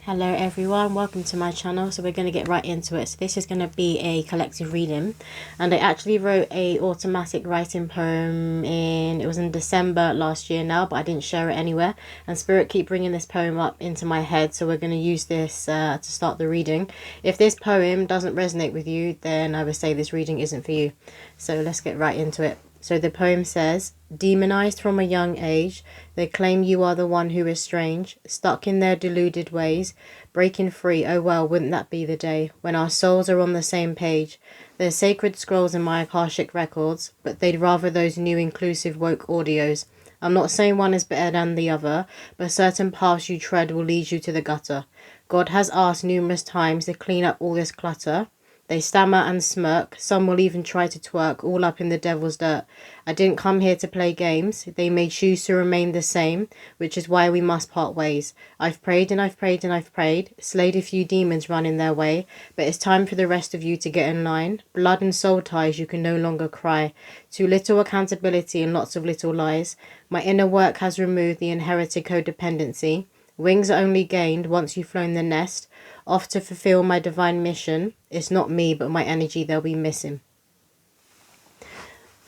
Hello everyone, welcome to my channel. So we're going to get right into it. So this is going to be a collective reading, and I actually wrote a automatic writing poem it was in December last year now, but I didn't share it anywhere, and Spirit keep bringing this poem up into my head, so we're going to use this to start the reading. If this poem doesn't resonate with you, then I would say this reading isn't for you. So let's get right into it. So the poem says, demonized from a young age, they claim you are the one who is strange, stuck in their deluded ways, breaking free, oh well, wouldn't that be the day, when our souls are on the same page. There's sacred scrolls in my Akashic records, but they'd rather those new inclusive woke audios. I'm not saying one is better than the other, but certain paths you tread will lead you to the gutter. God has asked numerous times to clean up all this clutter. They stammer and smirk, some will even try to twerk, all up in the devil's dirt. I didn't come here to play games, they may choose to remain the same, which is why we must part ways. I've prayed and I've prayed and I've prayed, slayed a few demons running their way, but it's time for the rest of you to get in line. Blood and soul ties, you can no longer cry. Too little accountability and lots of little lies. My inner work has removed the inherited codependency. Wings are only gained once you've flown the nest. Off to fulfill my divine mission. It's not me, but my energy they'll be missing.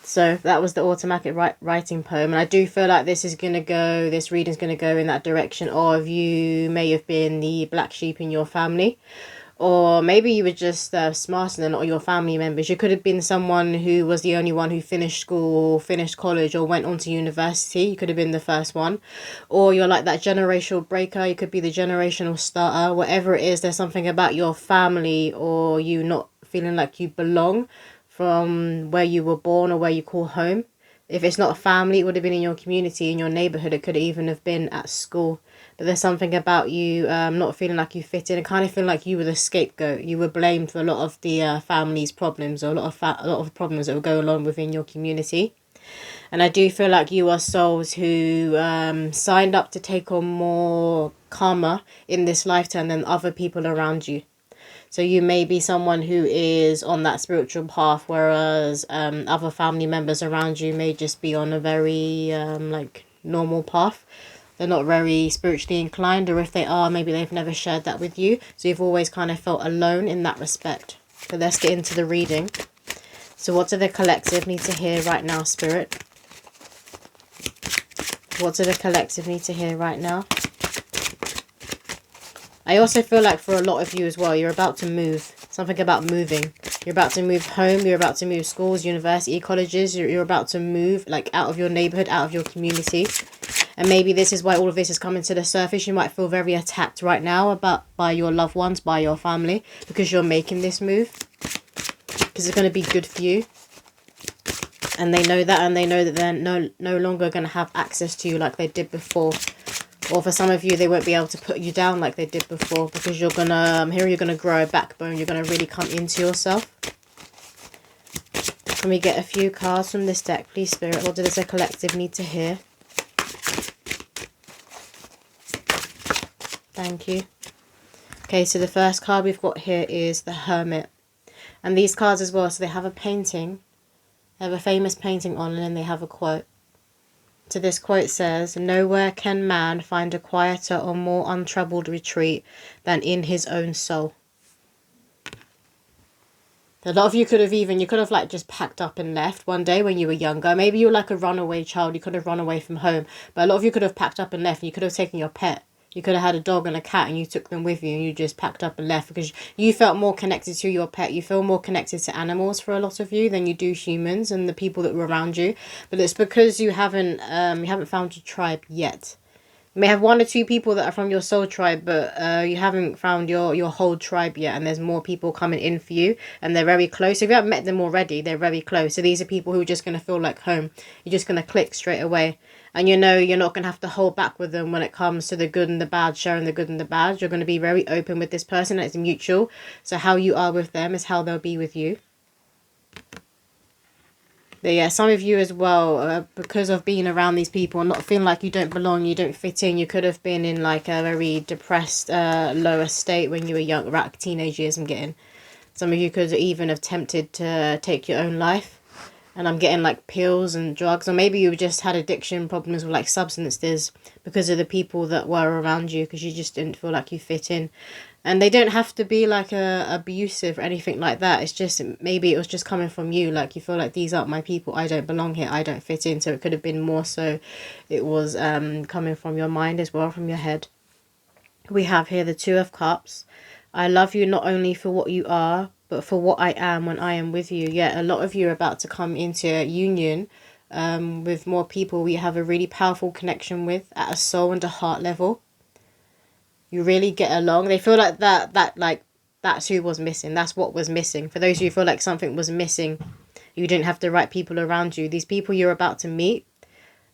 So that was the automatic writing poem. And I do feel like this reading's going to go in that direction of you may have been the black sheep in your family. Or maybe you were just smarter than all your family members. You could have been someone who was the only one who finished school, or finished college, or went on to university. You could have been the first one. Or you're like that generational breaker. You could be the generational starter. Whatever it is, there's something about your family or you not feeling like you belong from where you were born or where you call home. If it's not a family, it would have been in your community, in your neighborhood. It could even have been at school. But there's something about you not feeling like you fit in. And kind of feeling like you were the scapegoat. You were blamed for a lot of the family's problems, or a lot of problems that were going on within your community. And I do feel like you are souls who signed up to take on more karma in this lifetime than other people around you. So you may be someone who is on that spiritual path, whereas other family members around you may just be on a very normal path. They're not very spiritually inclined, or if they are, maybe they've never shared that with you. So you've always kind of felt alone in that respect. So let's get into the reading. So what do the collective need to hear right now, Spirit? What do the collective need to hear right now? I also feel like for a lot of you as well, you're about to move. Something about moving. You're about to move home. You're about to move schools, university, colleges. You're about to move like out of your neighborhood, out of your community. And maybe this is why all of this is coming to the surface. You might feel very attacked right now by your loved ones, by your family, because you're making this move. Because it's going to be good for you. And they know that, and they know that they're no longer going to have access to you like they did before. Or for some of you, they won't be able to put you down like they did before, because you're going to, you're going to grow a backbone. You're going to really come into yourself. Can we get a few cards from this deck, please, Spirit? What does the collective need to hear? Thank you. Okay, so the first card we've got here is the Hermit. And these cards as well, so they have a painting. They have a famous painting on, and then they have a quote. So this quote says, nowhere can man find a quieter or more untroubled retreat than in his own soul. A lot of you could have like just packed up and left one day when you were younger. Maybe you were like a runaway child. You could have run away from home. But a lot of you could have packed up and left, and you could have taken your pet. You could have had a dog and a cat, and you took them with you, and you just packed up and left because you felt more connected to your pet. You feel more connected to animals for a lot of you than you do humans and the people that were around you. But it's because you haven't found your tribe yet. You may have one or two people that are from your soul tribe, but you haven't found your whole tribe yet, and there's more people coming in for you, and they're very close. If you haven't met them already, they're very close. So these are people who are just going to feel like home. You're just going to click straight away. And you know you're not going to have to hold back with them when it comes to the good and the bad, sharing the good and the bad. You're going to be very open with this person, and it's mutual. So how you are with them is how they'll be with you. But yeah, some of you as well, because of being around these people and not feeling like you don't belong, you don't fit in, you could have been in like a very depressed, lower state when you were young, around teenage years, I'm getting. Some of you could even have tempted to take your own life. And I'm getting like pills and drugs, or maybe you just had addiction problems with like substances because of the people that were around you, because you just didn't feel like you fit in. And they don't have to be like abusive or anything like that. It's just maybe it was just coming from you, like you feel like these aren't my people, I don't belong here, I don't fit in. So it could have been more so it was coming from your mind as well, from your head. We have here the Two of Cups. I love you not only for what you are, but for what I am when I am with you. Yeah, a lot of you are about to come into a union with more people we have a really powerful connection with at a soul and a heart level. You really get along. They feel like that's who was missing. That's what was missing. For those of you who feel like something was missing, you didn't have the right people around you. These people you're about to meet,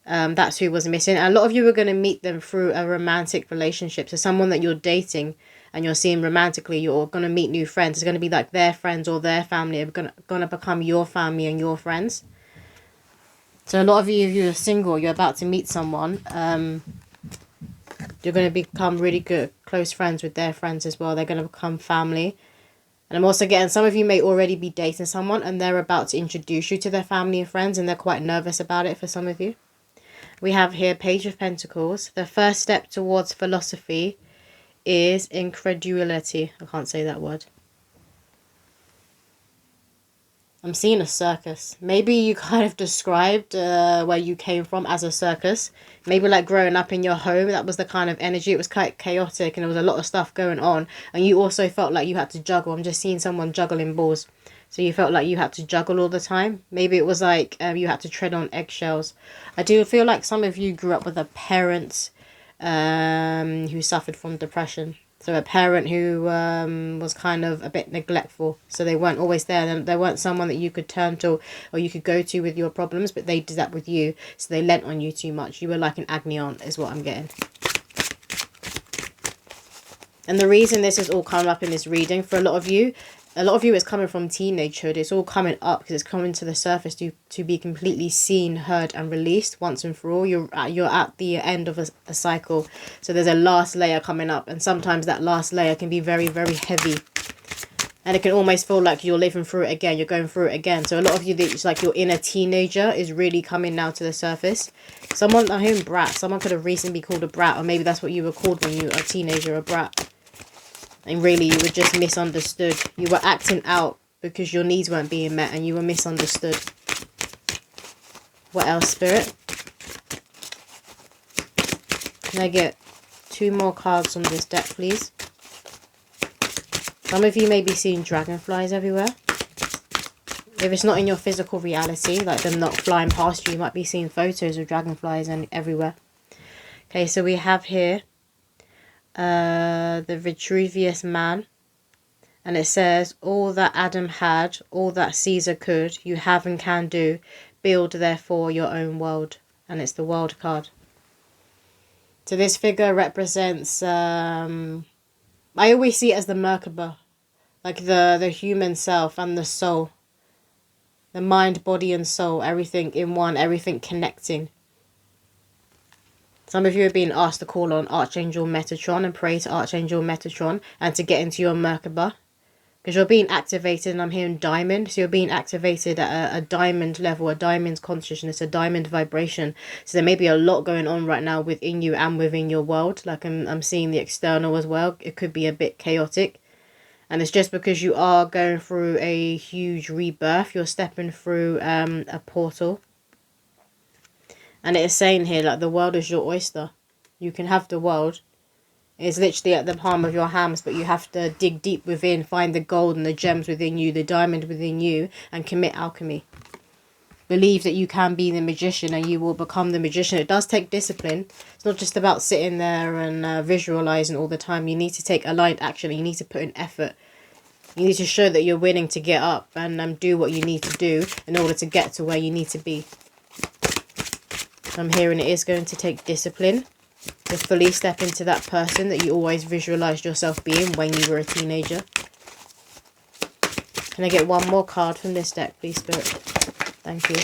that's who was missing. And a lot of you are going to meet them through a romantic relationship. So someone that you're dating and you're seeing romantically, you're going to meet new friends. It's going to be like their friends or their family are going to become your family and your friends. So a lot of you, if you're single, you're about to meet someone. You're going to become really good, close friends with their friends as well. They're going to become family. And I'm also getting, some of you may already be dating someone and they're about to introduce you to their family and friends, and they're quite nervous about it for some of you. We have here Page of Pentacles. The first step towards philosophy is incredulity. I can't say that word. I'm seeing a circus. Maybe you kind of described where you came from as a circus. Maybe like growing up in your home, that was the kind of energy. It was quite chaotic and there was a lot of stuff going on. And you also felt like you had to juggle. I'm just seeing someone juggling balls. So you felt like you had to juggle all the time. Maybe it was like you had to tread on eggshells. I do feel like some of you grew up with a parent who suffered from depression. So a parent who was kind of a bit neglectful. So they weren't always there. They weren't someone that you could turn to or you could go to with your problems, but they did that with you. So they lent on you too much. You were like an agony aunt is what I'm getting. And the reason this is all coming up in this reading, for a lot of you is coming from teenagehood. It's all coming up because it's coming to the surface to be completely seen, heard and released once and for all. You're at the end of a cycle. So there's a last layer coming up. And sometimes that last layer can be very, very heavy. And it can almost feel like you're living through it again. You're going through it again. So a lot of you, it's like your inner teenager is really coming now to the surface. Someone, I'm hearing brat. Someone could have recently been called a brat. Or maybe that's what you were called when you were a teenager, a brat. And really, you were just misunderstood. You were acting out because your needs weren't being met and you were misunderstood. What else, Spirit? Can I get 2 more cards from this deck, please? Some of you may be seeing dragonflies everywhere. If it's not in your physical reality, like them not flying past you, you might be seeing photos of dragonflies and everywhere. Okay, so we have here the Vitruvius Man, and it says, all that Adam had, all that Caesar could, you have and can do, build therefore your own world. And it's the World card. So this figure represents I always see it as the Merkaba, like the human self and the soul, the mind, body and soul, everything in one, everything connecting. Some of you are being asked to call on Archangel Metatron and pray to Archangel Metatron and to get into your Merkaba. Because you're being activated, and I'm hearing diamond. So you're being activated at a diamond level, a diamond consciousness, a diamond vibration. So there may be a lot going on right now within you and within your world. Like I'm seeing the external as well. It could be a bit chaotic. And it's just because you are going through a huge rebirth. You're stepping through a portal. And it is saying here, like, the world is your oyster. You can have the world. It's literally at the palm of your hands, but you have to dig deep within, find the gold and the gems within you, the diamond within you, and commit alchemy. Believe that you can be the magician and you will become the magician. It does take discipline. It's not just about sitting there and visualizing all the time. You need to take aligned action. You need to put in effort. You need to show that you're willing to get up and do what you need to do in order to get to where you need to be. I'm hearing it is going to take discipline to fully step into that person that you always visualized yourself being when you were a teenager. Can I get one more card from this deck, please, Spirit? Thank you.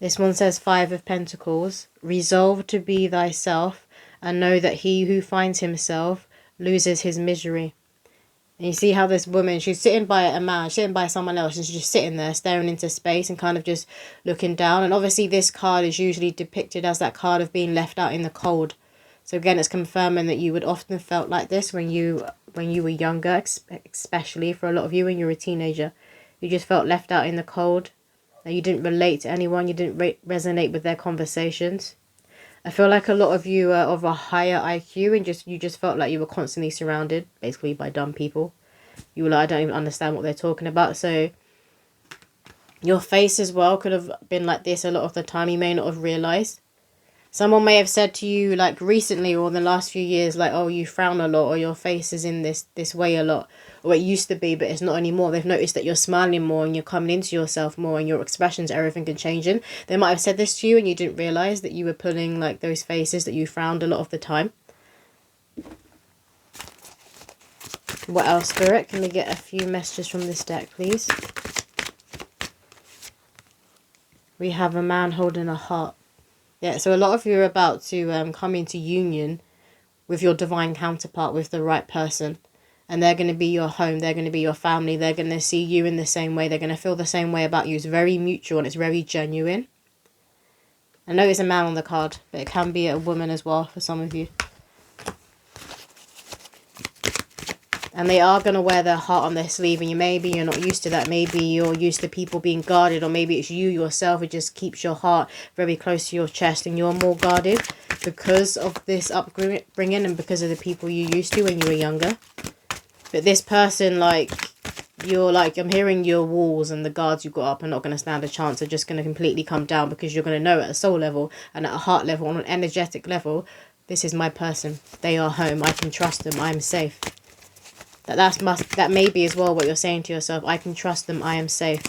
This one says 5 of Pentacles. Resolve to be thyself and know that he who finds himself loses his misery. And you see how this woman, she's sitting by a man, sitting by someone else, and she's just sitting there staring into space and kind of just looking down. And obviously this card is usually depicted as that card of being left out in the cold. So again, it's confirming that you would often felt like this when you were younger, especially for a lot of you when you were a teenager. You just felt left out in the cold. You didn't relate to anyone. You didn't resonate with their conversations. I feel like a lot of you are of a higher IQ and you just felt like you were constantly surrounded, basically, by dumb people. You were like, I don't even understand what they're talking about. So your face as well could have been like this a lot of the time. You may not have realised. Someone may have said to you, like, recently or in the last few years, like, oh, you frown a lot, or your face is in this way a lot, or it used to be, but it's not anymore. They've noticed that you're smiling more and you're coming into yourself more and your expressions, everything can changing. They might have said this to you and you didn't realise that you were pulling, like, those faces, that you frowned a lot of the time. What else, Spirit? Can we get a few messages from this deck, please? We have a man holding a heart. Yeah, so a lot of you are about to come into union with your divine counterpart, with the right person. And they're going to be your home. They're going to be your family. They're going to see you in the same way. They're going to feel the same way about you. It's very mutual and it's very genuine. I know it's a man on the card, but it can be a woman as well for some of you. And they are going to wear their heart on their sleeve. And maybe you're not used to that. Maybe you're used to people being guarded. Or maybe it's you yourself who just keeps your heart very close to your chest. And you're more guarded because of this upbringing. And because of the people you used to when you were younger. But this person, like, you're like, I'm hearing your walls and the guards you got up are not going to stand a chance. They're just going to completely come down. Because you're going to know at a soul level and at a heart level, on an energetic level, this is my person. They are home. I can trust them. I'm safe. That may be as well what you're saying to yourself. I can trust them. I am safe.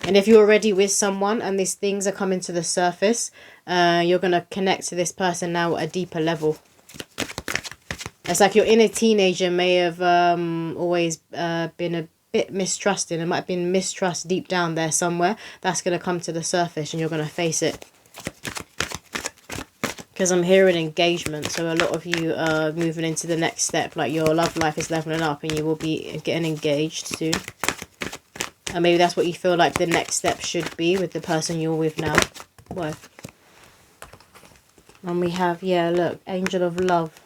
And if you're already with someone and these things are coming to the surface, you're going to connect to this person now at a deeper level. It's like your inner teenager may have always been a bit mistrusting. It might have been mistrust deep down there somewhere. That's going to come to the surface and you're going to face it. Because I'm hearing engagement, so a lot of you are moving into the next step, like your love life is leveling up and you will be getting engaged soon. And maybe that's what you feel like the next step should be with the person you're with now. Whoa. And we have, yeah, look, Angel of Love.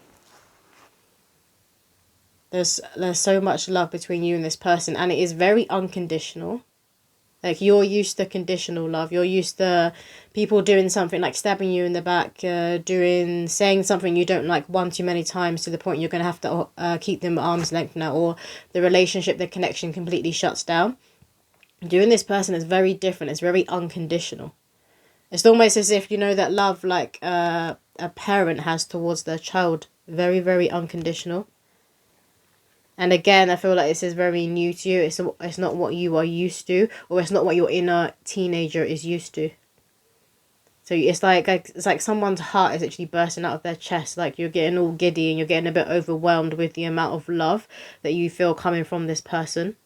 There's so much love between you and this person, and it is very unconditional. Like, you're used to conditional love. You're used to people doing something like stabbing you in the back, saying something you don't like one too many times to the point you're going to have to keep them at arm's length now, or the relationship, the connection completely shuts down. Doing this person is very different. It's very unconditional. It's almost as if, you know, that love like a parent has towards their child. Very, very unconditional. And again, I feel like this is very new to you. It's not what you are used to, or it's not what your inner teenager is used to. So it's like someone's heart is actually bursting out of their chest. Like, you're getting all giddy and you're getting a bit overwhelmed with the amount of love that you feel coming from this person.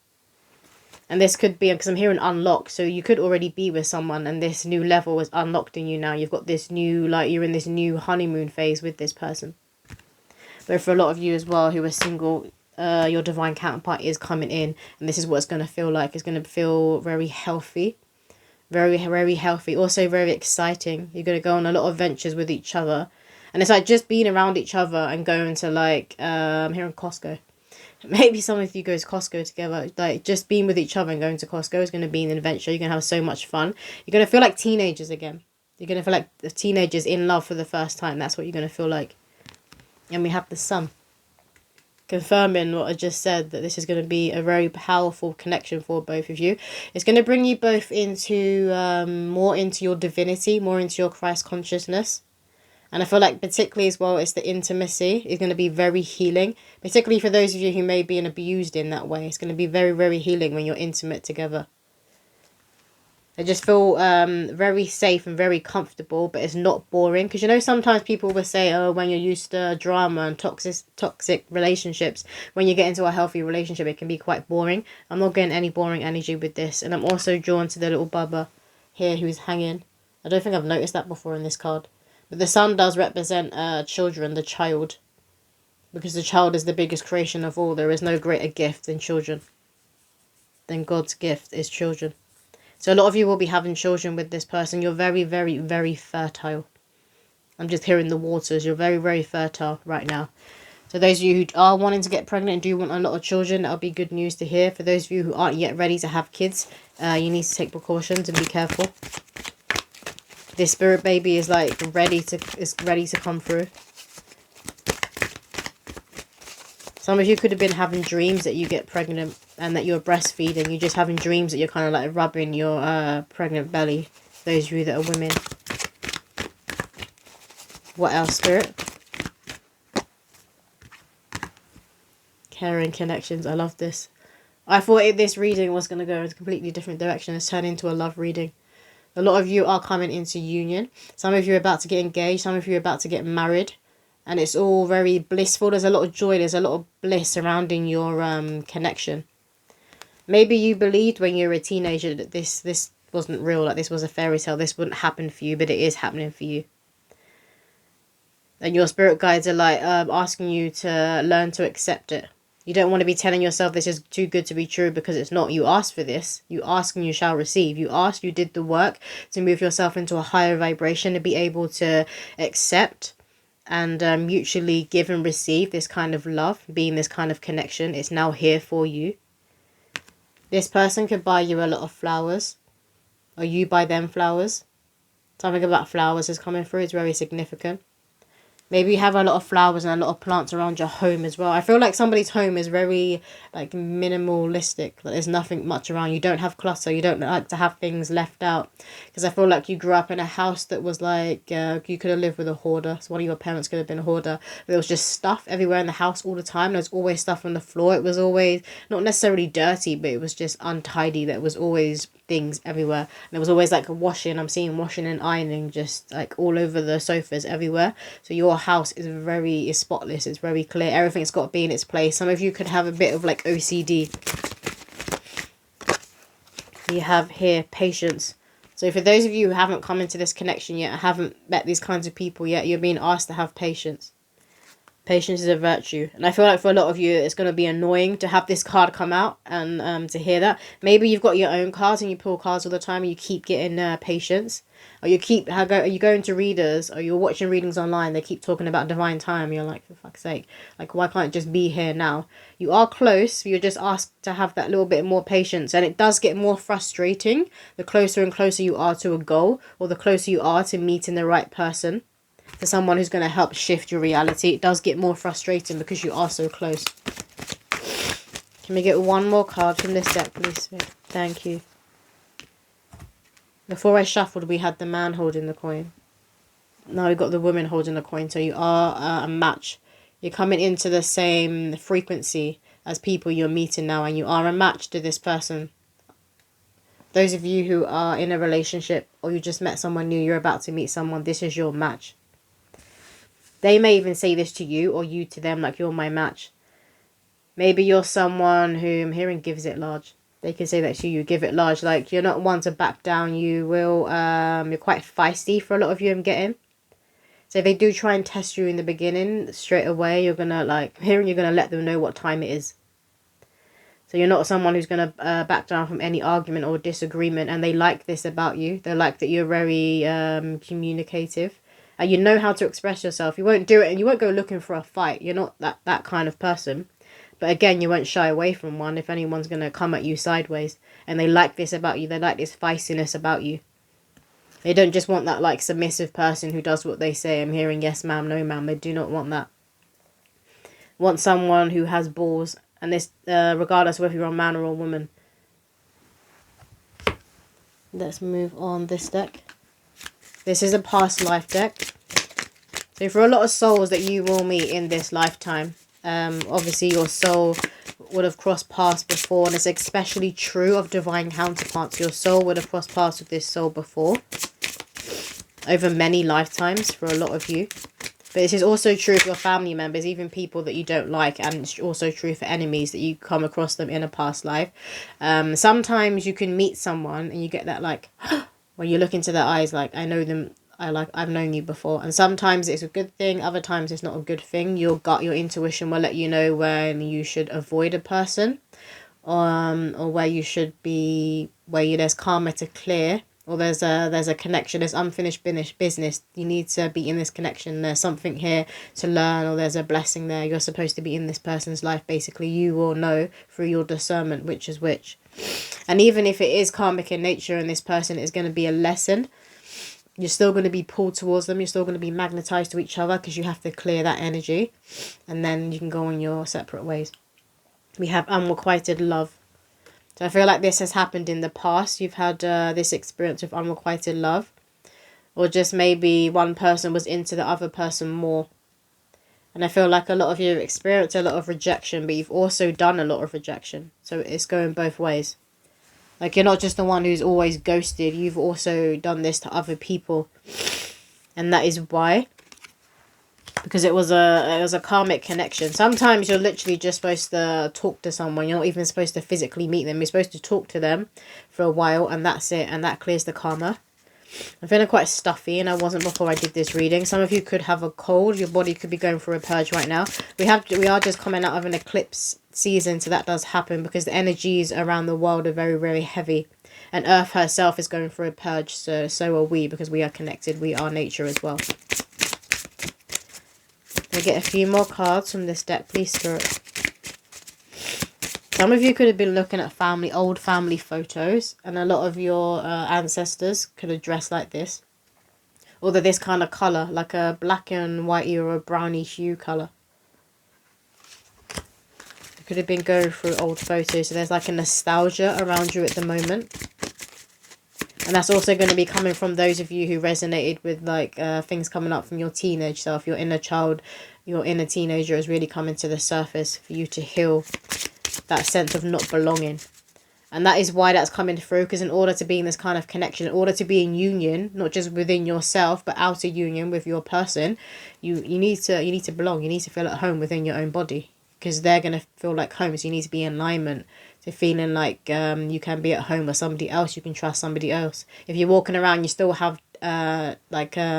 And this could be, because I'm hearing unlock, so you could already be with someone and this new level is unlocked in you now. You've got this new, like, you're in this new honeymoon phase with this person. But for a lot of you as well who are single, your divine counterpart is coming in, and this is what it's going to feel like. It's going to feel very healthy. Very, very healthy. Also very exciting. You're going to go on a lot of ventures with each other. And it's like just being around each other and going to, like, here in Costco. Maybe some of you go to Costco together. Like, just being with each other and going to Costco is going to be an adventure. You're going to have so much fun. You're going to feel like teenagers again. You're going to feel like the teenagers in love for the first time. That's what you're going to feel like. And we have the Sun. Confirming what I just said, that this is going to be a very powerful connection for both of you. It's going to bring you both into more into your divinity, more into your Christ consciousness. And I feel like particularly as well, it's the intimacy is going to be very healing, particularly for those of you who may be abused in that way. It's going to be very, very healing when you're intimate together. I just feel very safe and very comfortable, but it's not boring. Because, you know, sometimes people will say, oh, when you're used to drama and toxic relationships, when you get into a healthy relationship, it can be quite boring. I'm not getting any boring energy with this. And I'm also drawn to the little Bubba here who's hanging. I don't think I've noticed that before in this card. But the Sun does represent children, the child. Because the child is the biggest creation of all. There is no greater gift than children. Then God's gift is children. So a lot of you will be having children with this person. You're very, very, very fertile. I'm just hearing the waters. You're very, very fertile right now. So those of you who are wanting to get pregnant and do want a lot of children, that'll be good news to hear. For those of you who aren't yet ready to have kids, you need to take precautions and be careful. This spirit baby is like ready to come through. Some of you could have been having dreams that you get pregnant and that you're breastfeeding. You're just having dreams that you're kind of like rubbing your pregnant belly. Those of you that are women. What else, Spirit? Caring connections. I love this. I thought this reading was going to go in a completely different direction. It's turned into a love reading. A lot of you are coming into union. Some of you are about to get engaged. Some of you are about to get married. And it's all very blissful. There's a lot of joy. There's a lot of bliss surrounding your connection. Maybe you believed when you were a teenager that this wasn't real. Like this was a fairy tale. This wouldn't happen for you. But it is happening for you. And your spirit guides are like asking you to learn to accept it. You don't want to be telling yourself this is too good to be true because it's not. You asked for this. You ask and you shall receive. You asked, you did the work to move yourself into a higher vibration, to be able to accept and mutually give and receive this kind of love, being this kind of connection. It's now here for you. This person could buy you a lot of flowers, or you buy them flowers. Something about flowers is coming through. It's very significant. Maybe you have a lot of flowers and a lot of plants around your home as well. I feel like somebody's home is very like minimalistic. Like there's nothing much around. You don't have clutter. You don't like to have things left out. Because I feel like you grew up in a house that was like, you could have lived with a hoarder. So one of your parents could have been a hoarder. There was just stuff everywhere in the house all the time. There's always stuff on the floor. It was always not necessarily dirty, but it was just untidy. There was always things everywhere. And there was always like a washing. I'm seeing washing and ironing just like all over the sofas everywhere. So your house is spotless. It's very clear. Everything's got to be in its place. Some of you could have a bit of like OCD. You have here patience. So for those of you who haven't come into this connection yet, haven't met these kinds of people yet, you're being asked to have patience. Patience is a virtue. And I feel like for a lot of you, it's going to be annoying to have this card come out and to hear that. Maybe you've got your own cards and you pull cards all the time and you keep getting patience. Or you are you going to readers or you're watching readings online, they keep talking about divine time. You're like, for fuck's sake, like why can't it just be here now? You are close, you're just asked to have that little bit more patience. And it does get more frustrating the closer and closer you are to a goal, or the closer you are to meeting the right person, to someone who's going to help shift your reality. It does get more frustrating because you are so close. Can we get one more card from this deck, please? Thank you. Before I shuffled, we had the man holding the coin. Now we've got the woman holding the coin. So you are a match. You're coming into the same frequency as people you're meeting now. And you are a match to this person. Those of you who are in a relationship or you just met someone new, you're about to meet someone, this is your match. They may even say this to you or you to them, like, you're my match. Maybe you're someone who I'm hearing gives it large. They can say that to you, give it large. Like, you're not one to back down. You will, you're quite feisty for a lot of you, I'm getting. So if they do try and test you in the beginning, straight away, you're going to, like, I'm hearing you're going to let them know what time it is. So you're not someone who's going to back down from any argument or disagreement. And they like this about you. They like that you're very communicative. And you know how to express yourself. You won't do it and you won't go looking for a fight. You're not that kind of person. But again, you won't shy away from one if anyone's going to come at you sideways. And they like this about you. They like this feistiness about you. They don't just want that like submissive person who does what they say. I'm hearing yes ma'am, no ma'am. They do not want that. Want someone who has balls. And this, regardless of whether you're a man or a woman. Let's move on this deck. This is a past life deck. So for a lot of souls that you will meet in this lifetime, obviously your soul would have crossed paths before, and it's especially true of divine counterparts. Your soul would have crossed paths with this soul before, over many lifetimes for a lot of you. But this is also true for your family members, even people that you don't like, and it's also true for enemies that you come across them in a past life. Sometimes you can meet someone and you get that like, when you look into their eyes, like, I know them, I've known you before. And sometimes it's a good thing, other times it's not a good thing. Your gut, your intuition will let you know when you should avoid a person, or where you should be, there's karma to clear, or there's a connection, there's unfinished business. You need to be in this connection. There's something here to learn, or there's a blessing there. You're supposed to be in this person's life. Basically, you will know through your discernment which is which. And even if it is karmic in nature and this person is going to be a lesson, you're still going to be pulled towards them. You're still going to be magnetized to each other, because you have to clear that energy, and then you can go on your separate ways. We have unrequited love. So I feel like this has happened in the past. You've had this experience of unrequited love, or just maybe one person was into the other person more. And I feel like a lot of you have experienced a lot of rejection, but you've also done a lot of rejection. So it's going both ways. Like, you're not just the one who's always ghosted. You've also done this to other people. And that is why. Because it was a karmic connection. Sometimes you're literally just supposed to talk to someone. You're not even supposed to physically meet them. You're supposed to talk to them for a while, and that's it. And that clears the karma. I'm feeling quite stuffy, and I wasn't before I did this reading. Some of you could have a cold. Your body could be going through a purge right now. We are just coming out of an eclipse season, so that does happen, because the energies around the world are very, very heavy. And Earth herself is going through a purge, so are we, because we are connected. We are nature as well. We'll get a few more cards from this deck, please, Spirit. Some of you could have been looking at old family photos, and a lot of your ancestors could have dressed like this. Or this kind of colour, like a black and whitey or a browny hue colour. You could have been going through old photos, so there's like a nostalgia around you at the moment. And that's also going to be coming from those of you who resonated with like things coming up from your teenage self. Your inner child, your inner teenager is really coming to the surface for you to heal that sense of not belonging. And that is why that's coming through, because in order to be in this kind of connection, in order to be in union, not just within yourself, but outer union with your person, you need to belong. You need to feel at home within your own body, because they're going to feel like home. So you need to be in alignment to feeling like you can be at home with somebody else. You can trust somebody else. If you're walking around, you still have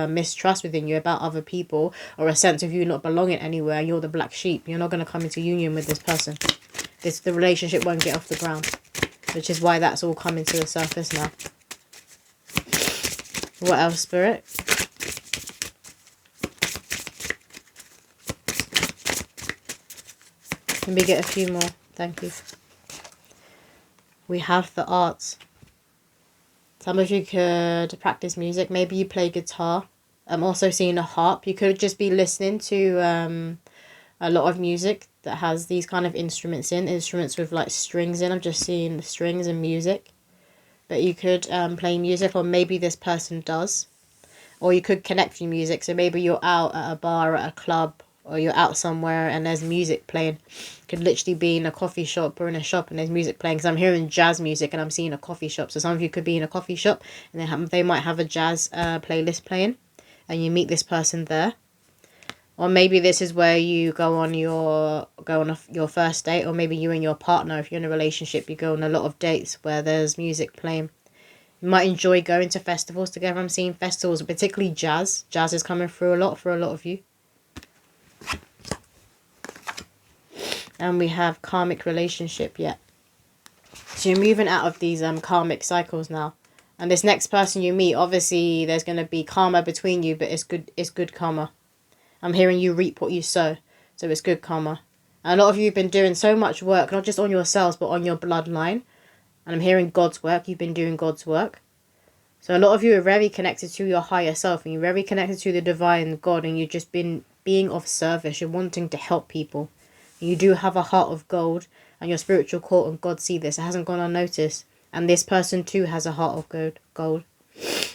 mistrust within you about other people, or a sense of you not belonging anywhere, you're the black sheep. You're not going to come into union with this person. The relationship won't get off the ground, which is why that's all coming to the surface now. What else, Spirit? Can we get a few more? Thank you. We have the arts. Some of you could practice music. Maybe you play guitar. I'm also seeing a harp. You could just be listening to a lot of music that has these kind of instruments with like strings in. I'm just seeing the strings and music. But you could play music, or maybe this person does. Or you could connect through music. So maybe you're out at a bar, at a club, or you're out somewhere and there's music playing. Could literally be in a coffee shop or in a shop and there's music playing. Because I'm hearing jazz music and I'm seeing a coffee shop. So some of you could be in a coffee shop and they might have a jazz playlist playing, and you meet this person there. Or maybe this is where you go on your first date, or maybe you and your partner, if you're in a relationship, you go on a lot of dates where there's music playing. You might enjoy going to festivals together. I'm seeing festivals, particularly jazz. Jazz is coming through a lot for a lot of you. And we have karmic relationship, yeah. So you're moving out of these karmic cycles now. And this next person you meet, obviously there's going to be karma between you, but it's good karma. I'm hearing you reap what you sow, so it's good karma. And a lot of you have been doing so much work, not just on yourselves, but on your bloodline. And I'm hearing God's work. You've been doing God's work. So a lot of you are very connected to your higher self, and you're very connected to the divine God, and you've just been being of service. You're wanting to help people. And you do have a heart of gold, and your spiritual core and God see this. It hasn't gone unnoticed. And this person too has a heart of gold.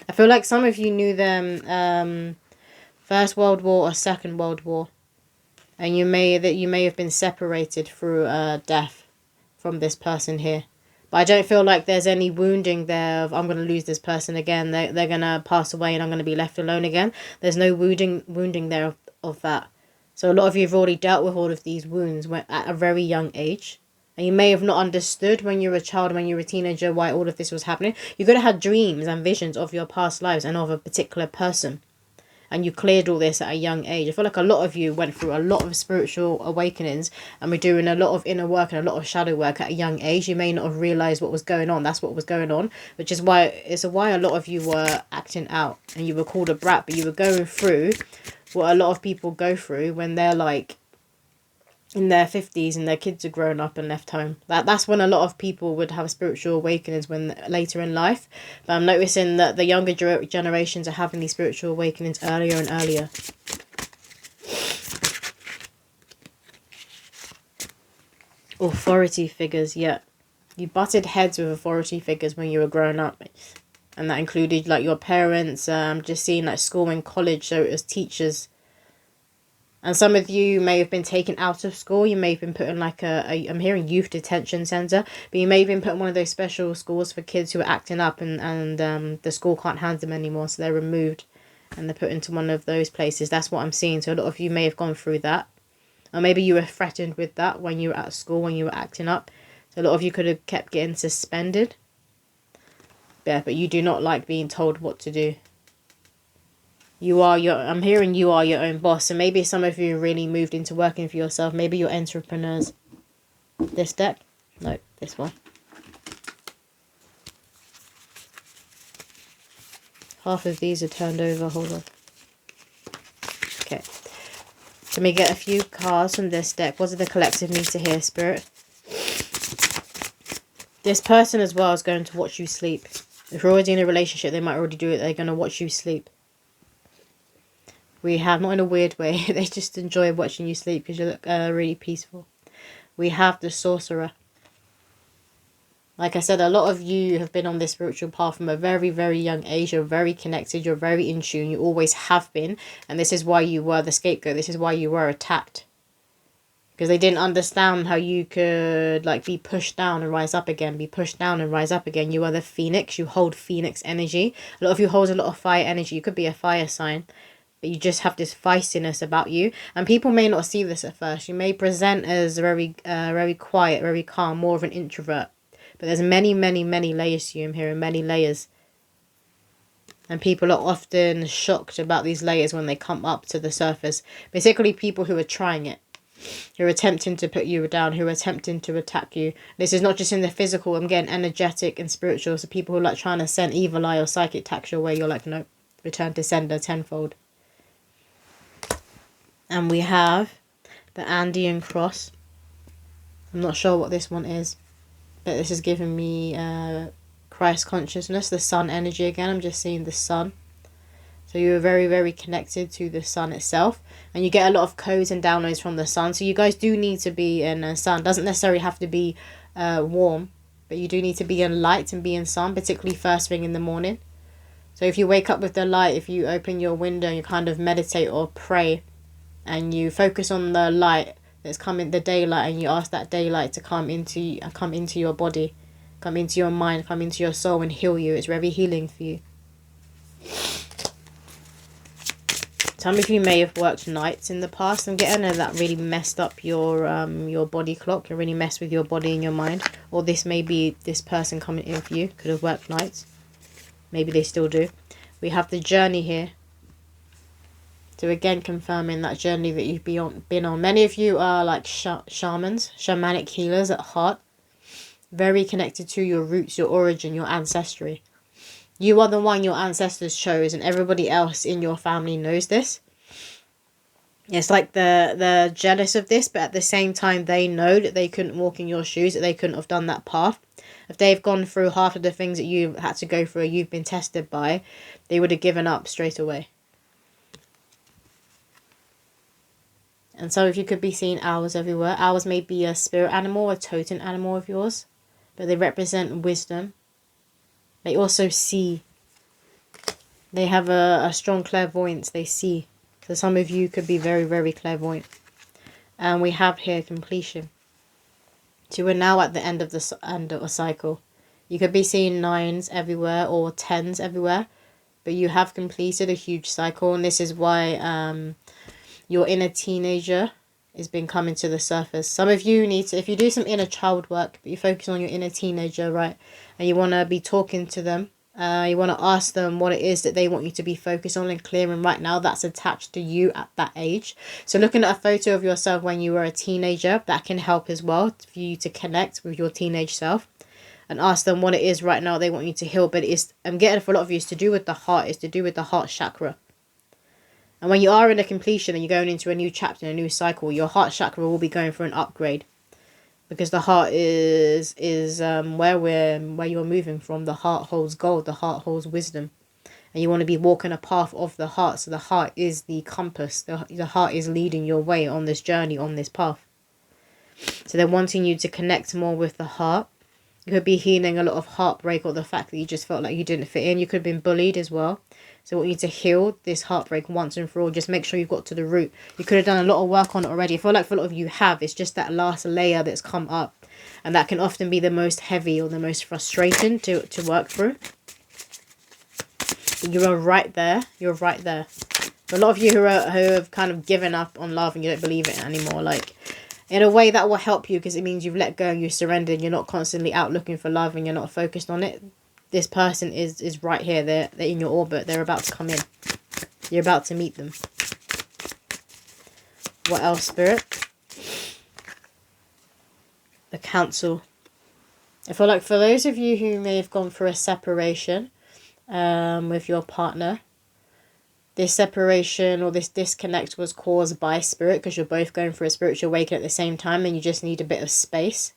I feel like some of you knew them First World War or Second World War, and you may have been separated through death from this person here. But I don't feel like there's any wounding there of I'm going to lose this person again. They're going to pass away and I'm going to be left alone again. There's no wounding there of that. So a lot of you have already dealt with all of these wounds at a very young age. And you may have not understood when you were a child, when you were a teenager, why all of this was happening. You could have had dreams and visions of your past lives and of a particular person. And you cleared all this at a young age. I feel like a lot of you went through a lot of spiritual awakenings and were doing a lot of inner work and a lot of shadow work at a young age. You may not have realised what was going on. That's what was going on, which is why a lot of you were acting out and you were called a brat, but you were going through what a lot of people go through when they're like in their 50s and their kids are grown up and left home. That's when a lot of people would have spiritual awakenings, when later in life. But I'm noticing that the younger generations are having these spiritual awakenings earlier and earlier. Authority figures, yeah. You butted heads with authority figures when you were growing up. And that included like your parents, just seeing like school and college, so it was teachers. And some of you may have been taken out of school. You may have been put in like I'm hearing youth detention centre. But you may have been put in one of those special schools for kids who are acting up and the school can't handle them anymore. So they're removed and they're put into one of those places. That's what I'm seeing. So a lot of you may have gone through that. Or maybe you were threatened with that when you were at school, when you were acting up. So a lot of you could have kept getting suspended. Yeah, but you do not like being told what to do. I'm hearing you are your own boss. So maybe some of you really moved into working for yourself. Maybe you're entrepreneurs. This deck? No, this one. Half of these are turned over. Hold on. Okay. Let me get a few cards from this deck. What does the collective need to hear, Spirit? This person as well is going to watch you sleep. If you're already in a relationship, they might already do it. They're going to watch you sleep. We have, not in a weird way, they just enjoy watching you sleep because you look really peaceful. We have the Sorcerer. Like I said, a lot of you have been on this spiritual path from a very, very young age. You're very connected. You're very in tune. You always have been. And this is why you were the scapegoat. This is why you were attacked. Because they didn't understand how you could like be pushed down and rise up again. Be pushed down and rise up again. You are the phoenix. You hold phoenix energy. A lot of you hold a lot of fire energy. You could be a fire sign. But you just have this feistiness about you. And people may not see this at first. You may present as very quiet, very calm, more of an introvert. But there's many, many, many layers to you. I'm hearing many layers. And people are often shocked about these layers when they come up to the surface. Basically, people who are trying it. Who are attempting to put you down. Who are attempting to attack you. This is not just in the physical. I'm getting energetic and spiritual. So people who are like trying to send evil eye or psychic attacks your way. You're like, nope. Return to sender tenfold. And we have the Andean cross. I'm not sure what this one is. But this is giving me Christ consciousness. The sun energy again. I'm just seeing the sun. So you're very, very connected to the sun itself. And you get a lot of codes and downloads from the sun. So you guys do need to be in the sun. Doesn't necessarily have to be warm. But you do need to be in light and be in sun. Particularly first thing in the morning. So if you wake up with the light. If you open your window and you kind of meditate or pray. And you focus on the light that's coming, the daylight, and you ask that daylight to come into your body, come into your mind, come into your soul and heal you. It's very healing for you. Some of you may have worked nights in the past. I'm getting that really messed up your body clock. It really messed with your body and your mind. Or this may be this person coming in for you. Could have worked nights. Maybe they still do. We have the journey here. So again, confirming that journey that you've been on. Many of you are like shamans, shamanic healers at heart. Very connected to your roots, your origin, your ancestry. You are the one your ancestors chose and everybody else in your family knows this. It's like they're jealous of this, but at the same time they know that they couldn't walk in your shoes, that they couldn't have done that path. If they've gone through half of the things that you had to go through, you've been tested by, they would have given up straight away. And some of you could be seeing owls everywhere. Owls may be a spirit animal, a totem animal of yours. But they represent wisdom. They also see. They have a strong clairvoyance. They see. So some of you could be very, very clairvoyant. And we have here completion. So we're now at the end of a cycle. You could be seeing 9s everywhere or 10s everywhere. But you have completed a huge cycle. And this is why... your inner teenager has been coming to the surface. Some of you need to, if you do some inner child work, but you focus on your inner teenager, right? And you want to be talking to them. You want to ask them what it is that they want you to be focused on and clearing right now that's attached to you at that age. So looking at a photo of yourself when you were a teenager, that can help as well for you to connect with your teenage self and ask them what it is right now they want you to heal. But it's, I'm getting for a lot of you, it's to do with the heart. It's to do with the heart chakra. And when you are in a completion and you're going into a new chapter, a new cycle, your heart chakra will be going for an upgrade. Because the heart is where you're moving from. The heart holds gold. The heart holds wisdom. And you want to be walking a path of the heart. So the heart is the compass. The heart is leading your way on this journey, on this path. So they're wanting you to connect more with the heart. You could be healing a lot of heartbreak or the fact that you just felt like you didn't fit in. You could have been bullied as well. So I want you to heal this heartbreak once and for all. Just make sure you've got to the root. You could have done a lot of work on it already. I feel like for a lot of you have. It's just that last layer that's come up. And that can often be the most heavy or the most frustration to work through. You're right there. You're right there. For a lot of you who have kind of given up on love and you don't believe it anymore, like, in a way that will help you because it means you've let go and you surrendered. You're not constantly out looking for love and you're not focused on it. This person is right here. They're in your orbit. They're about to come in. You're about to meet them. What else, Spirit? The Council. I feel like for those of you who may have gone through a separation with your partner, this separation or this disconnect was caused by spirit because you're both going through a spiritual awakening at the same time and you just need a bit of space.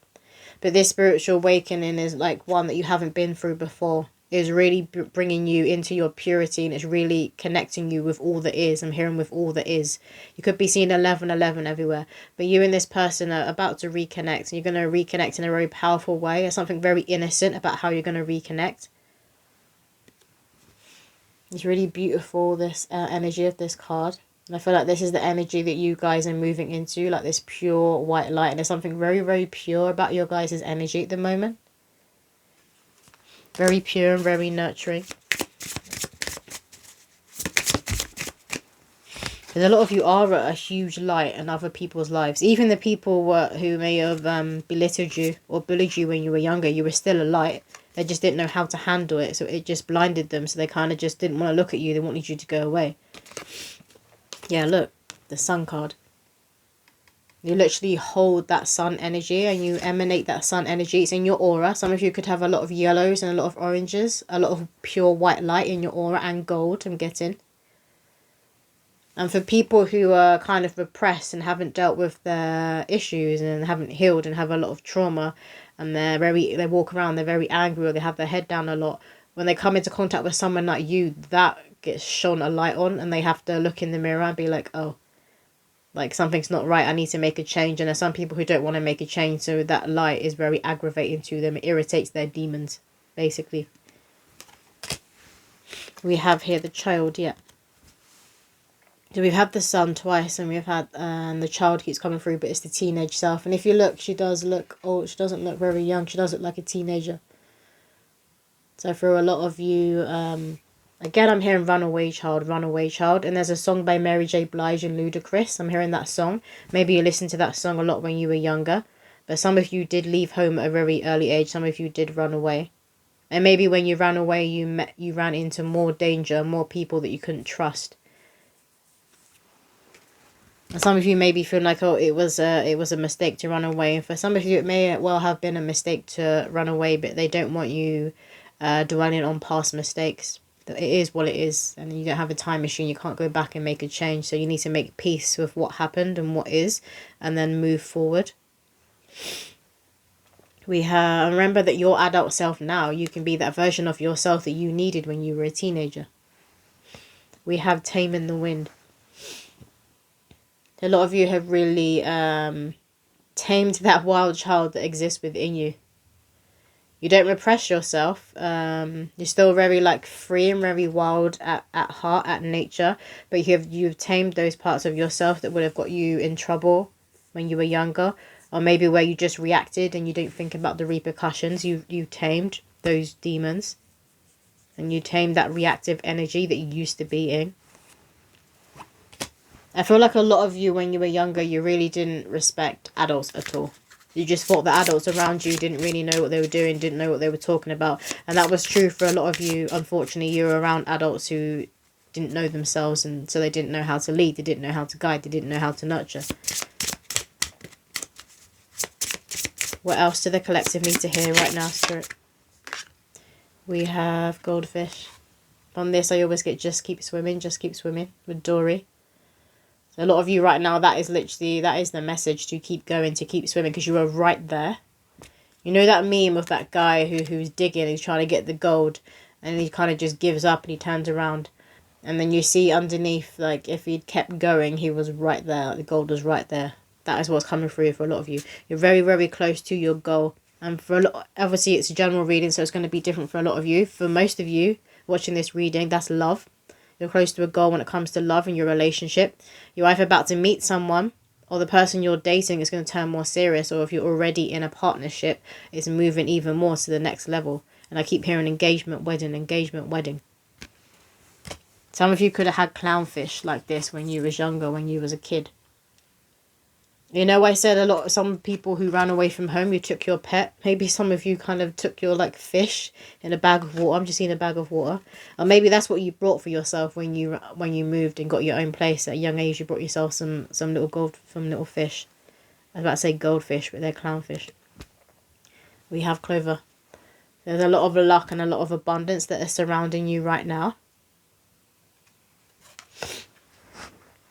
But this spiritual awakening is like one that you haven't been through before. It's really bringing you into your purity and it's really connecting you with all that is. I'm hearing with all that is. You could be seeing 1111 everywhere. But you and this person are about to reconnect. And you're going to reconnect in a very powerful way. There's something very innocent about how you're going to reconnect. It's really beautiful, this energy of this card. And I feel like this is the energy that you guys are moving into, like this pure white light. And there's something very, very pure about your guys' energy at the moment. Very pure and very nurturing. Because a lot of you are a huge light in other people's lives. Even the people who may have belittled you or bullied you when you were younger, you were still a light. They just didn't know how to handle it. So it just blinded them. So they kind of just didn't want to look at you. They wanted you to go away. Yeah, look, the Sun card. You literally hold that sun energy and you emanate that sun energy. It's in your aura. Some of you could have a lot of yellows and a lot of oranges. A lot of pure white light in your aura and gold, I'm getting. And for people who are kind of repressed and haven't dealt with their issues and haven't healed and have a lot of trauma and they walk around, they're very angry or they have their head down a lot. When they come into contact with someone like you, that gets shone a light on and they have to look in the mirror and be like, oh, like something's not right, I need to make a change. And there's some people who don't want to make a change, so that light is very aggravating to them. It irritates their demons, basically. We have here the child, yeah. So we've had the Sun twice and we've had the child keeps coming through, but it's the teenage self. And if you look, she does look old. She doesn't look very young. She does look like a teenager. So for a lot of you, again, I'm hearing Runaway Child, Runaway Child. And there's a song by Mary J. Blige and Ludacris. I'm hearing that song. Maybe you listened to that song a lot when you were younger. But some of you did leave home at a very early age. Some of you did run away. And maybe when you ran away, you ran into more danger, more people that you couldn't trust. And some of you maybe feel like, oh, it was a mistake to run away. And for some of you, it may well have been a mistake to run away, but they don't want you dwelling on past mistakes. It is what it is, and you don't have a time machine. You can't go back and make a change. So you need to make peace with what happened and what is, and then move forward. We have, remember that your adult self now, you can be that version of yourself that you needed when you were a teenager. We have Taming the Wind. A lot of you have really tamed that wild child that exists within you. You don't repress yourself. You're still very like free and very wild at heart, at nature. But you've tamed those parts of yourself that would have got you in trouble when you were younger. Or maybe where you just reacted and you don't think about the repercussions. You tamed those demons. And you tamed that reactive energy that you used to be in. I feel like a lot of you, when you were younger, you really didn't respect adults at all. You just thought the adults around you didn't really know what they were doing, didn't know what they were talking about. And that was true for a lot of you. Unfortunately, you were around adults who didn't know themselves, and so they didn't know how to lead, they didn't know how to guide, they didn't know how to nurture. What else do the collective need to hear right now, Spirit? We have goldfish. On this, I always get just keep swimming with Dory. So a lot of you right now, that is the message, to keep going, to keep swimming, because you are right there. You know that meme of that guy who's digging, he's trying to get the gold, and he kind of just gives up and he turns around. And then you see underneath, like, if he'd kept going, he was right there. Like, the gold was right there. That is what's coming through for a lot of you. You're very, very close to your goal. And for a lot, obviously it's a general reading, so it's going to be different for a lot of you. For most of you watching this reading, that's love. You're close to a goal when it comes to love in your relationship. You're either about to meet someone, or the person you're dating is going to turn more serious, or if you're already in a partnership, it's moving even more to the next level. And I keep hearing engagement, wedding, engagement, wedding. Some of you could have had clownfish like this when you was younger, when you was a kid. You know, I said some people who ran away from home, you took your pet. Maybe some of you kind of took your, like, fish in a bag of water. I'm just seeing a bag of water. Or maybe that's what you brought for yourself when you moved and got your own place. At a young age, you brought yourself some little fish. I was about to say goldfish, but they're clownfish. We have clover. There's a lot of luck and a lot of abundance that are surrounding you right now.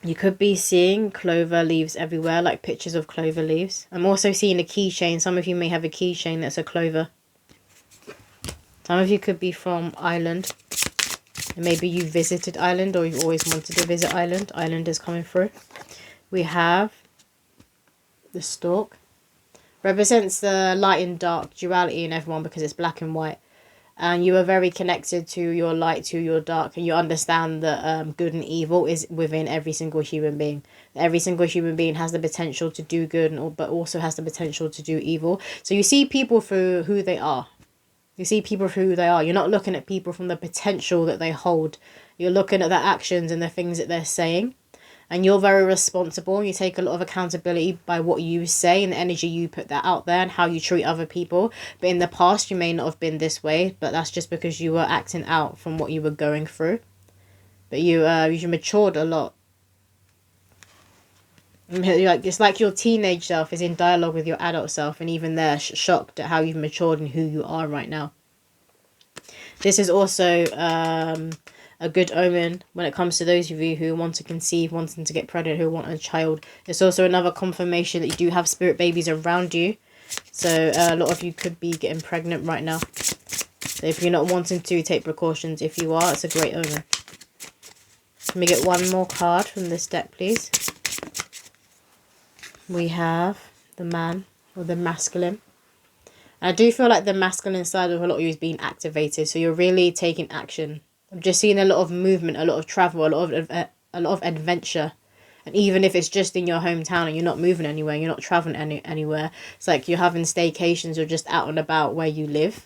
You could be seeing clover leaves everywhere, like pictures of clover leaves. I'm also seeing a keychain. Some of you may have a keychain that's a clover. Some of you could be from Ireland. And maybe you visited Ireland, or you've always wanted to visit Ireland. Ireland is coming through. We have the stork. Represents the light and dark duality in everyone, because it's black and white. And you are very connected to your light, to your dark, and you understand that good and evil is within every single human being. Every single human being has the potential to do good, but also has the potential to do evil. So you see people for who they are. You see people for who they are. You're not looking at people from the potential that they hold. You're looking at their actions and the things that they're saying. And you're very responsible. You take a lot of accountability by what you say and the energy you put that out there and how you treat other people. But in the past, you may not have been this way, but that's just because you were acting out from what you were going through. But you matured a lot. It's like your teenage self is in dialogue with your adult self, and even they're shocked at how you've matured and who you are right now. This is also a good omen when it comes to those of you who want to conceive, wanting to get pregnant, who want a child. It's also another confirmation that you do have spirit babies around you. So a lot of you could be getting pregnant right now. So if you're not wanting to, take precautions. If you are, it's a great omen. Let me get one more card from this deck, please. We have the man, or the masculine. And I do feel like the masculine side of a lot of you is being activated. So you're really taking action. I'm just seeing a lot of movement, a lot of travel, a lot of adventure. And even if it's just in your hometown and you're not moving anywhere, you're not traveling anywhere. It's like you're having staycations, or just out and about where you live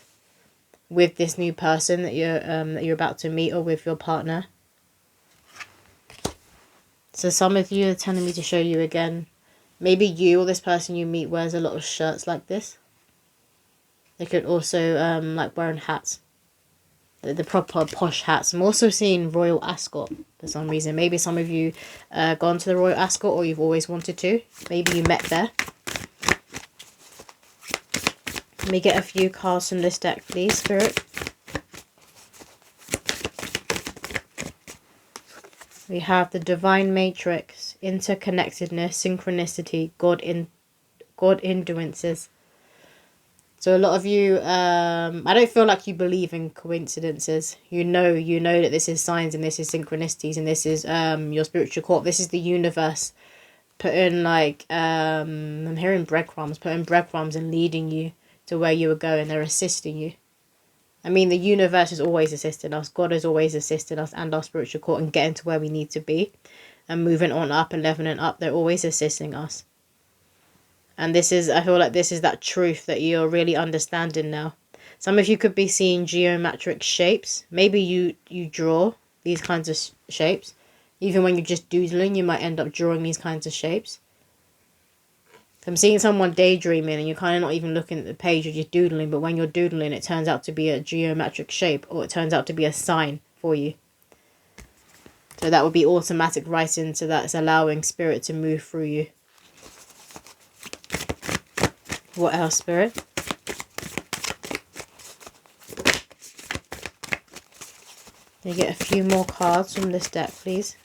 with this new person that you're about to meet, or with your partner. So some of you are telling me to show you again. Maybe you or this person you meet wears a lot of shirts like this. They could also like wearing hats. The proper posh hats. I'm also seeing Royal Ascot for some reason. Maybe some of you gone to the Royal Ascot, or you've always wanted to. Maybe you met there. Let me get a few cards from this deck, please, Spirit. We have the Divine Matrix, interconnectedness, synchronicity, God influences. So a lot of you, I don't feel like you believe in coincidences. You know that this is signs, and this is synchronicities, and this is your spiritual court. This is the universe putting, like, I'm hearing breadcrumbs, putting breadcrumbs and leading you to where you were going. They're assisting you. I mean, the universe is always assisting us. God is always assisting us and our spiritual court in getting to where we need to be and moving on up and leveling up. They're always assisting us. And this is, I feel like this is that truth that you're really understanding now. Some of you could be seeing geometric shapes. Maybe you draw these kinds of shapes. Even when you're just doodling, you might end up drawing these kinds of shapes. I'm seeing someone daydreaming and you're kind of not even looking at the page, you're just doodling, but when you're doodling, it turns out to be a geometric shape, or it turns out to be a sign for you. So that would be automatic writing, so that's allowing spirit to move through you. What else, spirit? Can you get a few more cards from this deck, please?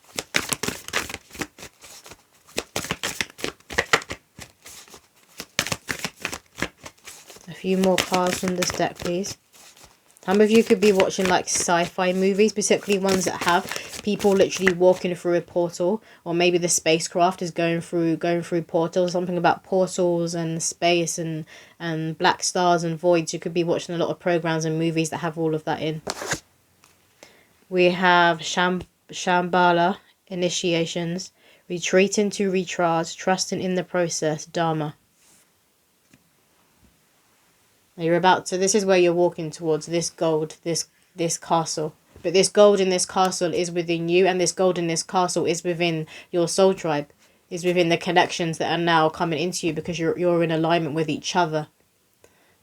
A few more cards from this deck, please. Some of you could be watching like sci-fi movies, particularly ones that have people literally walking through a portal, or maybe the spacecraft is going through portals. Something about portals and space and black stars and voids. You could be watching a lot of programs and movies that have all of that in. We have Shambhala, initiations, retreating to recharge, trusting in the process, Dharma. You're about to, this is where you're walking towards, this gold, this castle. But this gold in this castle is within you, and this gold in this castle is within your soul tribe. Is within the connections that are now coming into you, because you're in alignment with each other.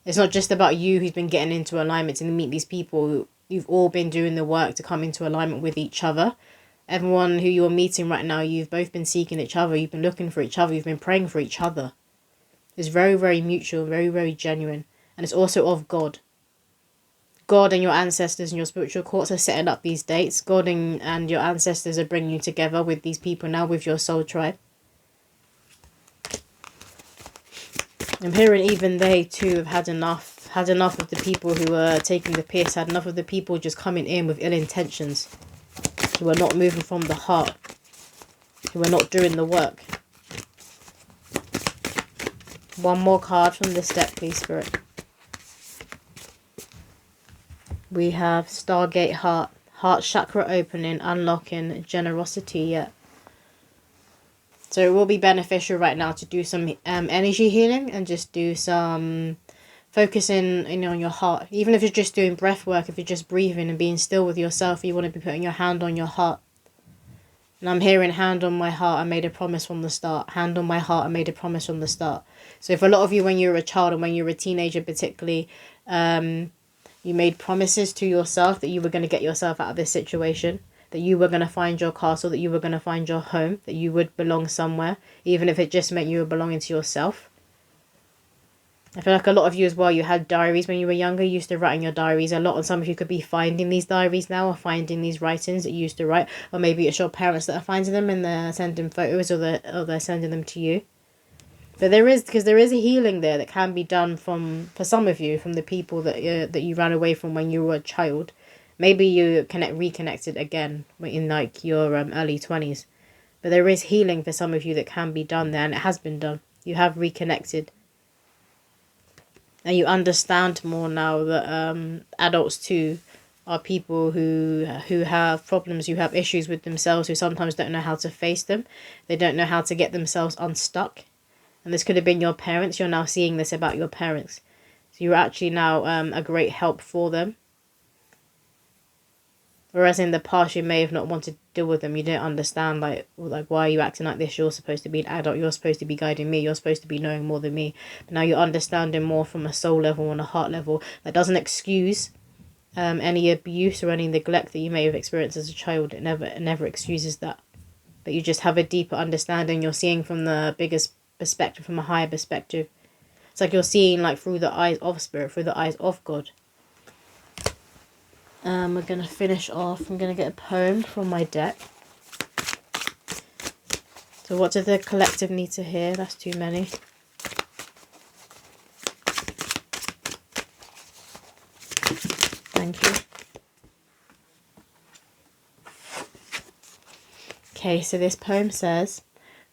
It's not just about you who's been getting into alignment to meet these people. You've all been doing the work to come into alignment with each other. Everyone who you're meeting right now, you've both been seeking each other. You've been looking for each other. You've been praying for each other. It's very, very mutual, very, very genuine. And it's also of God. God and your ancestors and your spiritual courts are setting up these dates. God and your ancestors are bringing you together with these people now, with your soul tribe. I'm hearing even they too have had enough of the people who are taking the piss, had enough of the people just coming in with ill intentions, who are not moving from the heart, who are not doing the work. One more card from this deck, please, Spirit. We have Stargate Heart. Heart chakra opening, unlocking, generosity, yeah. So it will be beneficial right now to do some energy healing and just do some focusing on your heart. Even if you're just doing breath work, if you're just breathing and being still with yourself, you want to be putting your hand on your heart. And I'm hearing hand on my heart, I made a promise from the start. Hand on my heart, I made a promise from the start. So for a lot of you, when you were a child and when you were a teenager particularly, you made promises to yourself that you were going to get yourself out of this situation, that you were going to find your castle, that you were going to find your home, that you would belong somewhere, even if it just meant you were belonging to yourself. I feel like a lot of you as well, you had diaries when you were younger, you used to write in your diaries a lot, and some of you could be finding these diaries now, or finding these writings that you used to write, or maybe it's your parents that are finding them and they're sending photos, or they're sending them to you. But there is a healing there that can be done for some of you, from the people that you ran away from when you were a child. Maybe you reconnected again in like your early 20s. But there is healing for some of you that can be done there, and it has been done. You have reconnected. And you understand more now that adults too are people who have problems, who have issues with themselves, who sometimes don't know how to face them. They don't know how to get themselves unstuck. And this could have been your parents. You're now seeing this about your parents. So you're actually now a great help for them. Whereas in the past, you may have not wanted to deal with them. You didn't understand, like why are you acting like this? You're supposed to be an adult. You're supposed to be guiding me. You're supposed to be knowing more than me. But now you're understanding more from a soul level and a heart level. That doesn't excuse any abuse or any neglect that you may have experienced as a child. It never excuses that. But you just have a deeper understanding. You're seeing from the biggest perspective, from a higher perspective. It's like you're seeing like through the eyes of spirit, through the eyes of God. We're going to finish off. I'm going to get a poem from my deck. So what does the collective need to hear? That's too many. Thank you. Okay, so this poem says,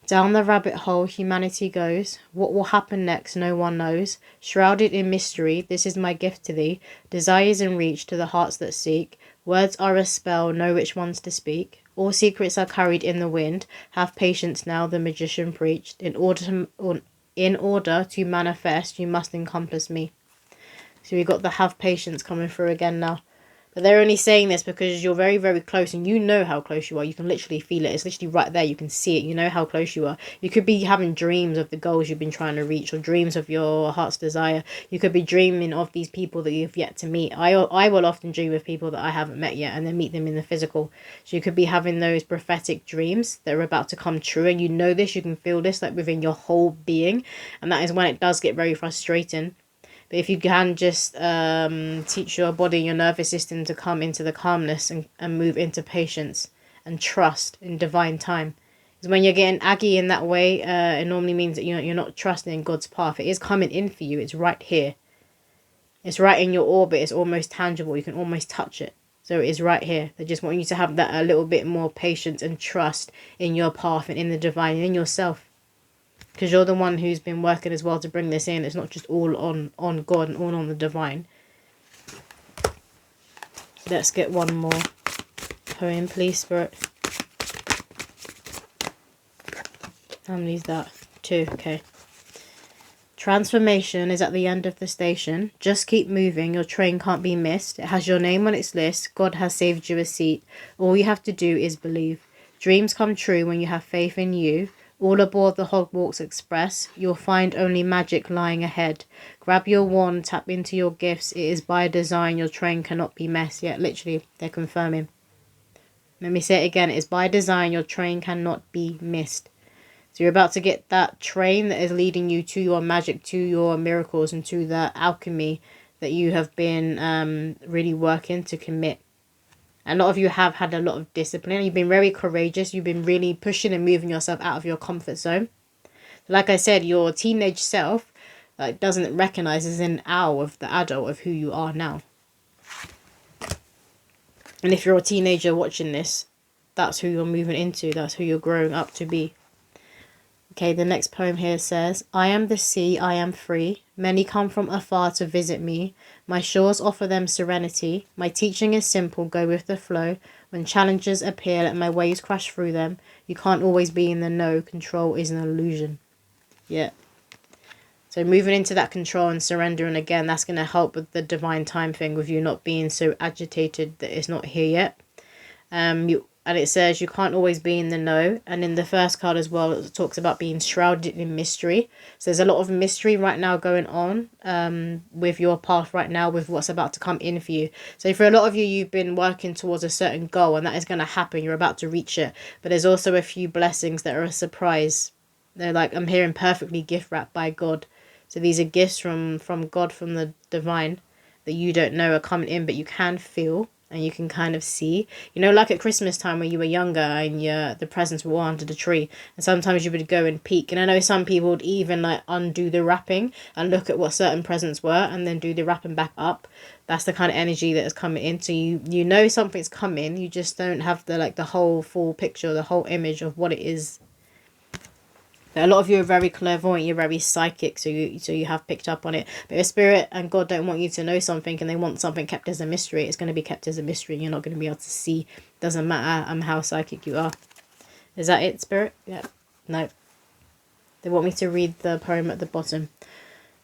down the rabbit hole humanity goes. What will happen next no one knows. Shrouded in mystery, this is my gift to thee. Desires in reach to the hearts that seek. Words are a spell, know which ones to speak. All secrets are carried in the wind. Have patience now, the magician preached. In order to manifest, you must encompass me. So we got the have patience coming through again now. But they're only saying this because you're very, very close and you know how close you are. You can literally feel it. It's literally right there. You can see it. You know how close you are. You could be having dreams of the goals you've been trying to reach, or dreams of your heart's desire. You could be dreaming of these people that you've yet to meet. I will often dream of people that I haven't met yet and then meet them in the physical. So you could be having those prophetic dreams that are about to come true. And you know this. You can feel this like within your whole being. And that is when it does get very frustrating. But if you can just teach your body, your nervous system to come into the calmness and move into patience and trust in divine time. Because when you're getting aggy in that way, it normally means that you're not trusting in God's path. It is coming in for you. It's right here. It's right in your orbit. It's almost tangible. You can almost touch it. So it is right here. They just want you to have that a little bit more patience and trust in your path and in the divine and in yourself. Because you're the one who's been working as well to bring this in. It's not just all on God and all on the divine. Let's get one more poem, please, Spirit. How many is that? 2, okay. Transformation is at the end of the station. Just keep moving. Your train can't be missed. It has your name on its list. God has saved you a seat. All you have to do is believe. Dreams come true when you have faith in you. All aboard the Hogwarts Express, you'll find only magic lying ahead. Grab your wand, tap into your gifts. It is by design, your train cannot be messed. Yeah, literally, they're confirming. Let me say it again. It is by design, your train cannot be missed. So you're about to get that train that is leading you to your magic, to your miracles, and to the alchemy that you have been really working to commit. A lot of you have had a lot of discipline. You've been very courageous. You've been really pushing and moving yourself out of your comfort zone. Like I said, your teenage self doesn't recognize as an hour of the adult of who you are now. And if you're a teenager watching this, that's who you're moving into. That's who you're growing up to be. Okay, the next poem here says, I am the sea, I am free. Many come from afar to visit me. My shores offer them serenity. My teaching is simple, go with the flow. When challenges appear, let my waves crash through them. You can't always be in the know. Control is an illusion. Yeah. So moving into that control and surrendering again, that's going to help with the divine time thing, with you not being so agitated that it's not here yet. And it says you can't always be in the know. And in the first card as well, it talks about being shrouded in mystery. So there's a lot of mystery right now going on with your path right now, with what's about to come in for you. So for a lot of you, you've been working towards a certain goal and that is going to happen. You're about to reach it. But there's also a few blessings that are a surprise. They're like, I'm hearing perfectly gift wrapped by God. So these are gifts from God, from the divine, that you don't know are coming in, but you can feel. And you can kind of see, you know, like at Christmas time when you were younger and the presents were all under the tree. And sometimes you would go and peek. And I know some people would even like undo the wrapping and look at what certain presents were and then do the wrapping back up. That's the kind of energy that is coming in. So you know something's coming. You just don't have the whole full picture, the whole image of what it is. A lot of you are very clairvoyant, you're very psychic, so you have picked up on it. But if Spirit and God don't want you to know something and they want something kept as a mystery, it's going to be kept as a mystery. You're not going to be able to see. Doesn't matter how psychic you are. Is that it, Spirit? Yeah. No. They want me to read the poem at the bottom.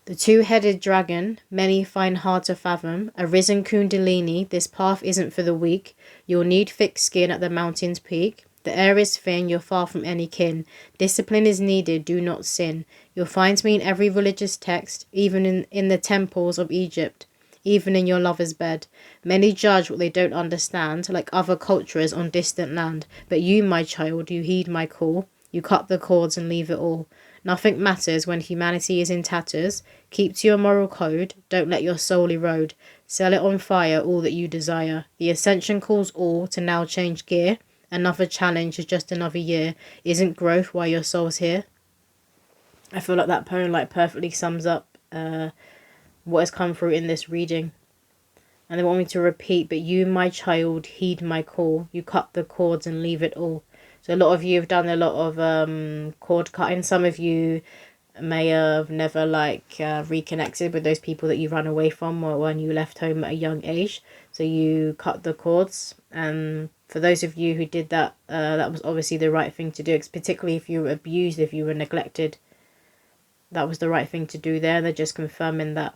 The two-headed dragon, many find hard to fathom. A risen kundalini, this path isn't for the weak. You'll need thick skin at the mountain's peak. The air is thin, you're far from any kin. Discipline is needed, do not sin. You'll find me in every religious text, even in the temples of Egypt, even in your lover's bed. Many judge what they don't understand, like other cultures on distant land. But you, my child, you heed my call. You cut the cords and leave it all. Nothing matters when humanity is in tatters. Keep to your moral code, don't let your soul erode. Sell it on fire, all that you desire. The ascension calls all to now change gear. Another challenge is just another year. Isn't growth why your soul's here? I feel like that poem perfectly sums up what has come through in this reading. And they want me to repeat, but you, my child, heed my call. You cut the cords and leave it all. So a lot of you have done a lot of cord cutting. Some of you may have never reconnected with those people that you ran away from or when you left home at a young age. So you cut the cords, and for those of you who did that, that was obviously the right thing to do, particularly if you were abused, if you were neglected. That was the right thing to do there. They're just confirming that.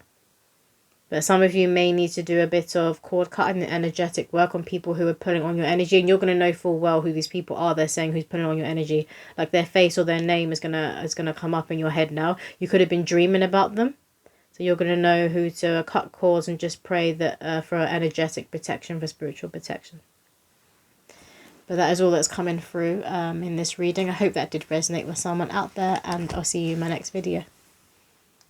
But some of you may need to do a bit of cord cutting and energetic work on people who are pulling on your energy. And you're going to know full well who these people are. They're saying who's pulling on your energy. Like their face or their name is gonna come up in your head now. You could have been dreaming about them. So you're going to know who to cut cords and just pray that for energetic protection, for spiritual protection. But that is all that's coming through in this reading. I hope that did resonate with someone out there. And I'll see you in my next video.